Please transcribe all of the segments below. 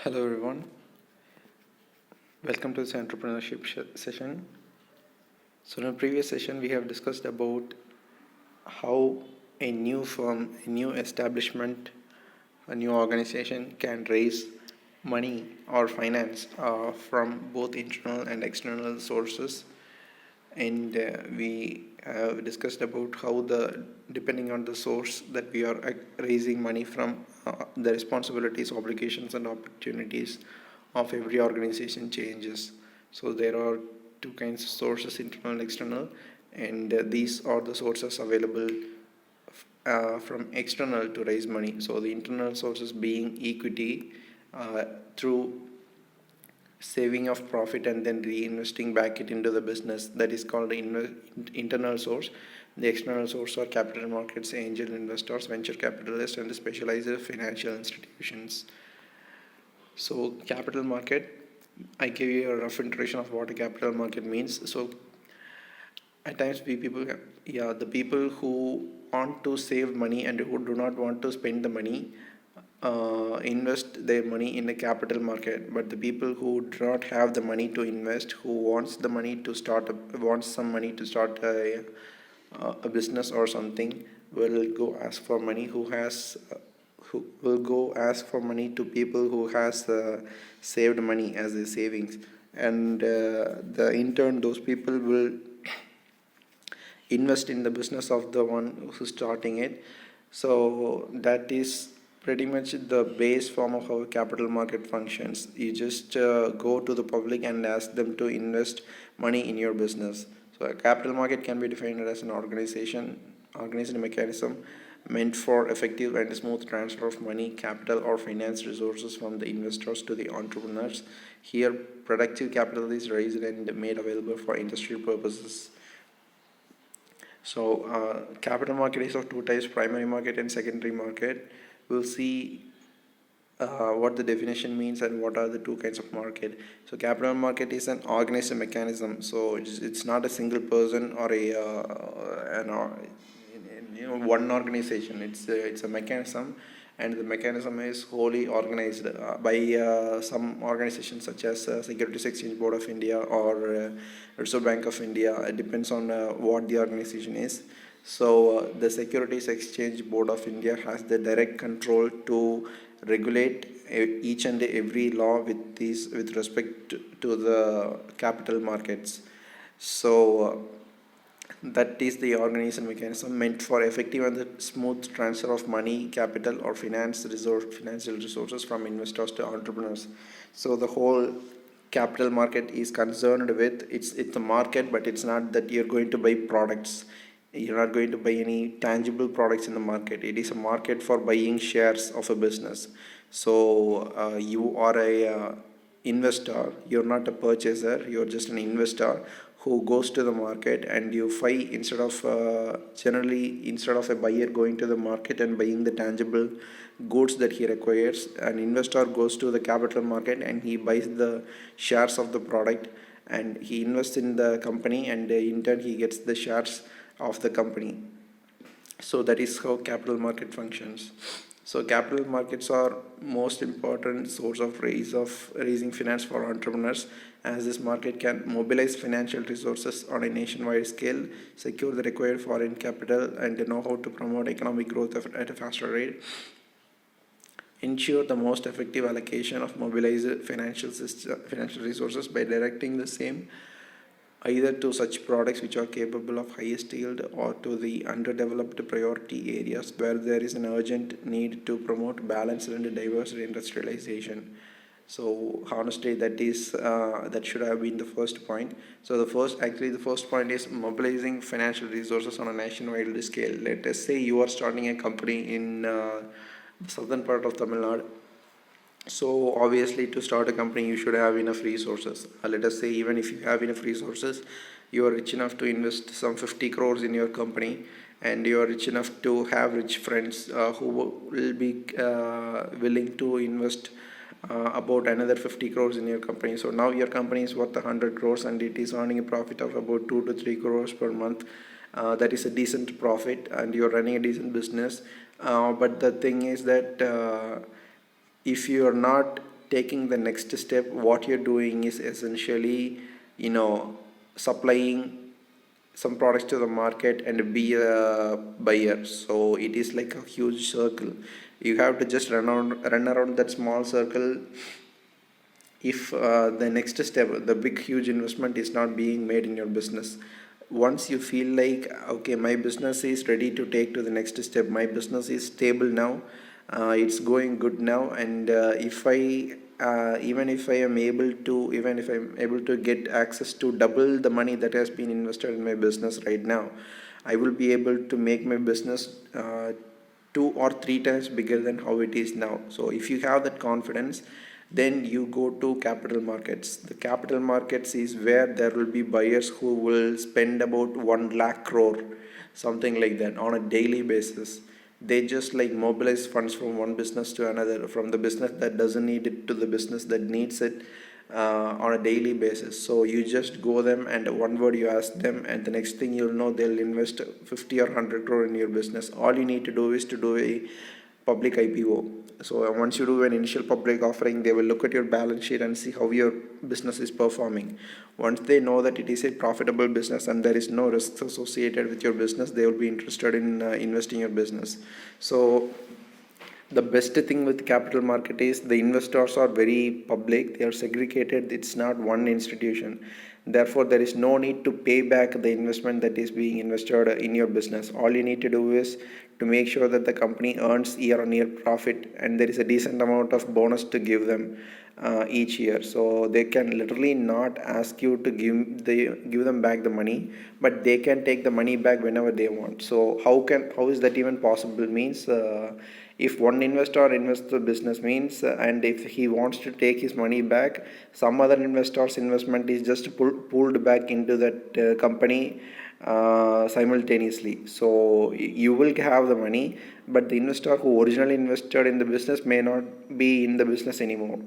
Hello everyone, welcome to this entrepreneurship session. So in the previous session we have discussed about how a new firm, a new establishment, a new organization can raise money or finance from both internal and external sources, and we have discussed about how the depending on the source that we are raising money from, the responsibilities, obligations and opportunities of every organization changes. So there are two kinds of sources, internal and external, and these are the sources available from external to raise money. So the internal sources being equity through saving of profit and then reinvesting back it into the business, that is called the internal source. The external source are capital markets, angel investors, venture capitalists and specialized financial institutions. So capital market, I gave you a rough introduction of what a capital market means. So at times the people who want to save money and who do not want to spend the money invest their money in the capital market. But the people who do not have the money to invest, who wants the money to wants some money to start a business or something, will go ask for money. Who will go ask for money to people who has saved money as their savings, and the in turn those people will invest in the business of the one who's starting it. So that is pretty much the base form of how capital market functions. You just go to the public and ask them to invest money in your business. So a capital market can be defined as an organized mechanism meant for effective and smooth transfer of money, capital or finance resources from the investors to the entrepreneurs. Here productive capital is raised and made available for industrial purposes. So capital market is of two types: primary market and secondary market. We'll see what the definition means and what are the two kinds of market. So capital market is an organized mechanism. So it's not a single person or one organization. It's a mechanism, and the mechanism is wholly organized by some organizations such as Securities Exchange Board of India or Reserve Bank of India. It depends on what the organization is. So the Securities Exchange Board of India has the direct control to regulate each and every law with respect to the capital markets. So that is the organization mechanism meant for effective and smooth transfer of money, capital or financial resources from investors to entrepreneurs. So the whole capital market is concerned with, it's a market, but it's not that you're going to buy products. You're not going to buy any tangible products in the market. It is a market for buying shares of a business. So you are a investor. You're not a purchaser. You're just an investor who goes to the market, and you buy instead of a buyer going to the market and buying the tangible goods that he requires. An investor goes to the capital market and he buys the shares of the product, and he invests in the company, and in turn he gets the shares of the company. So that is how capital market functions. So capital markets are most important source of raising finance for entrepreneurs, as this market can mobilize financial resources on a nationwide scale, secure the required foreign capital, and know how to promote economic growth at a faster rate, ensure the most effective allocation of mobilized financial resources by directing the same either to such products which are capable of highest yield, or to the underdeveloped priority areas where there is an urgent need to promote balanced and diverse industrialization. So honestly, that should have been the first point. So the first point is mobilizing financial resources on a nationwide scale. Let us say you are starting a company in the southern part of Tamil Nadu. So obviously, to start a company you should have enough resources. Let us say even if you have enough resources, you are rich enough to invest some 50 crores in your company, and you are rich enough to have rich friends who will be willing to invest about another 50 crores in your company. So now your company is worth 100 crores and it is earning a profit of about 2 to 3 crores per month. That is a decent profit, and you're running a decent business. But the thing is that if you are not taking the next step, what you're doing is essentially, supplying some products to the market and be a buyer. So it is like a huge circle. You have to just run around that small circle. If the next step, the big huge investment is not being made in your business, once you feel like, okay, my business is ready to take to the next step, my business is stable now, it's going good now, and if I even if I'm able to get access to double the money that has been invested in my business right now, I will be able to make my business 2 or 3 times bigger than how it is now. So if you have that confidence, then you go to capital markets. The capital markets is where there will be buyers who will spend about 1 lakh crore, something like that, on a daily basis. They just like mobilize funds from one business to another, from the business that doesn't need it to the business that needs it, on a daily basis. So you just go them and one word you ask them, and the next thing you'll know, they'll invest 50 or 100 crore in your business. All you need to do is to do a public IPO. So once you do an initial public offering, they will look at your balance sheet and see how your business is performing. Once they know that it is a profitable business and there is no risks associated with your business, they will be interested in investing in your business. So the best thing with capital market is the investors are very public, they are segregated, it's not one institution. Therefore there is no need to pay back the investment that is being invested in your business. All you need to do is to make sure that the company earns year on year profit, and there is a decent amount of bonus to give them each year. So they can literally not ask you to give them back the money, but they can take the money back whenever they want. So how is that even possible? Means if one investor invests the business means, and if he wants to take his money back, some other investor's investment is just pulled back into that company simultaneously. So you will have the money, but the investor who originally invested in the business may not be in the business anymore.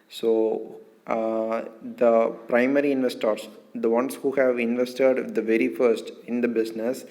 So the primary investors, the ones who have invested the very first in the business,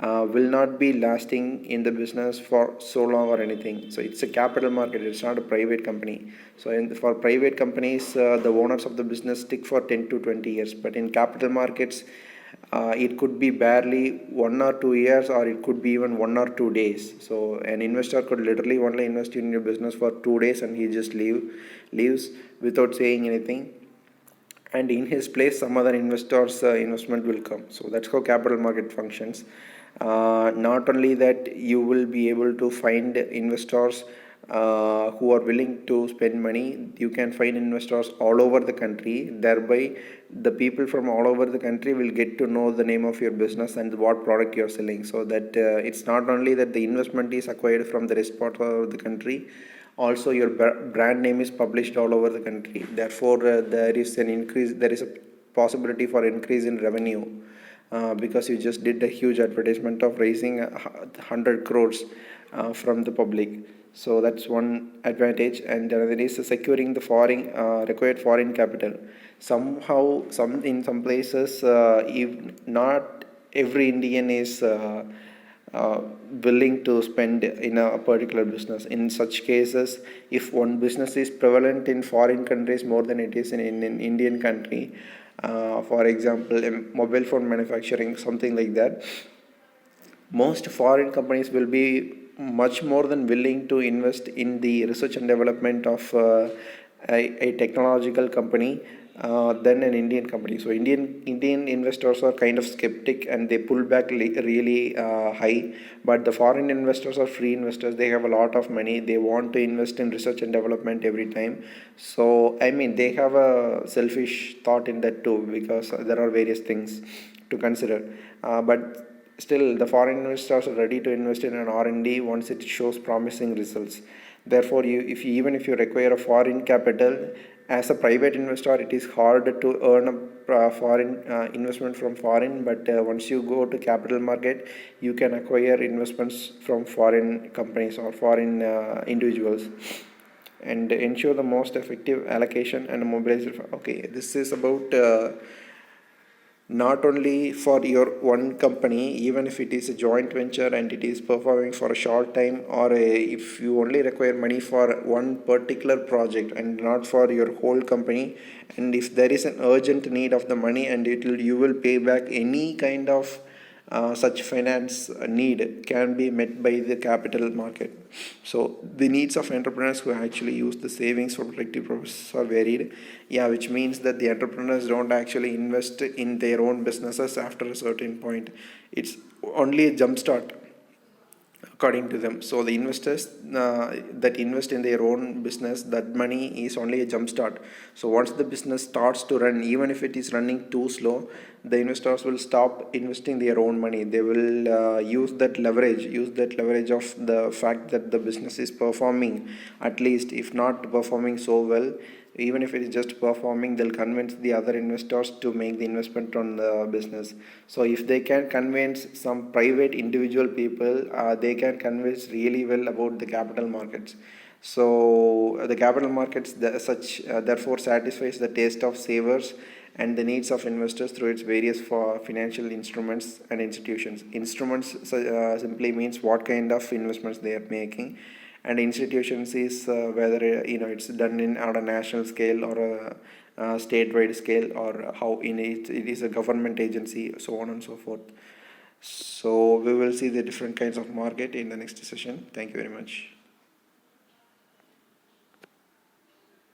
will not be lasting in the business for so long or anything. So it's a capital market, it's not a private company. So for private companies, the owners of the business stick for 10 to 20 years, but in capital markets, it could be barely 1 or 2 years, or it could be even 1 or 2 days. So an investor could literally only invest in your business for 2 days and he just leaves without saying anything, and in his place some other investor's investment will come. So that's how capital market functions. Not only that, you will be able to find investors who are willing to spend money. You can find investors all over the country. Thereby the people from all over the country will get to know the name of your business and what product you're selling. So that it's not only that the investment is acquired from the rest part of the country, also your brand name is published all over the country. Therefore there is a possibility for increase in revenue, because you just did a huge advertisement of raising 100 crores from the public. So that's one advantage. And another is securing the required foreign capital. Somehow, in some places, if not every Indian is willing to spend in a particular business. In such cases, if one business is prevalent in foreign countries more than it is in an Indian country, for example, mobile phone manufacturing, something like that, most foreign companies will be much more than willing to invest in the research and development of a technological company than an Indian company. So Indian investors are kind of skeptic and they pull back really high, but the foreign investors are free investors. They have a lot of money. They want to invest in research and development every time. So I mean, they have a selfish thought in that too, because there are various things to consider. But still, the foreign investors are ready to invest in an R&D once it shows promising results. Therefore, even if you require a foreign capital, as a private investor, it is hard to earn a foreign investment from foreign. But once you go to capital market, you can acquire investments from foreign companies or foreign individuals, and ensure the most effective allocation and mobilization. Okay, this is about not only for your one company, even if it is a joint venture and it is performing for a short time, or if you only require money for one particular project and not for your whole company, and if there is an urgent need of the money, and you will pay back any kind of such finance need can be met by the capital market. So the needs of entrepreneurs who actually use the savings for productive purposes are varied. Yeah, which means that the entrepreneurs don't actually invest in their own businesses after a certain point. It's only a jump start according to them. So the investors that invest in their own business, that money is only a jump start. So once the business starts to run, even if it is running too slow, the investors will stop investing their own money. They will use that leverage of the fact that the business is performing, at least if not performing so well, even if it is just performing, they'll convince the other investors to make the investment on the business. So if they can convince some private individual people, they can convince really well about the capital markets. So the capital markets therefore satisfies the taste of savers and the needs of investors through its various financial instruments and institutions. Instruments simply means what kind of investments they are making, and institutions is whether it's done in on a national scale or a statewide scale, or how it is a government agency, so on and so forth. So we will see the different kinds of market in the next session. Thank you very much.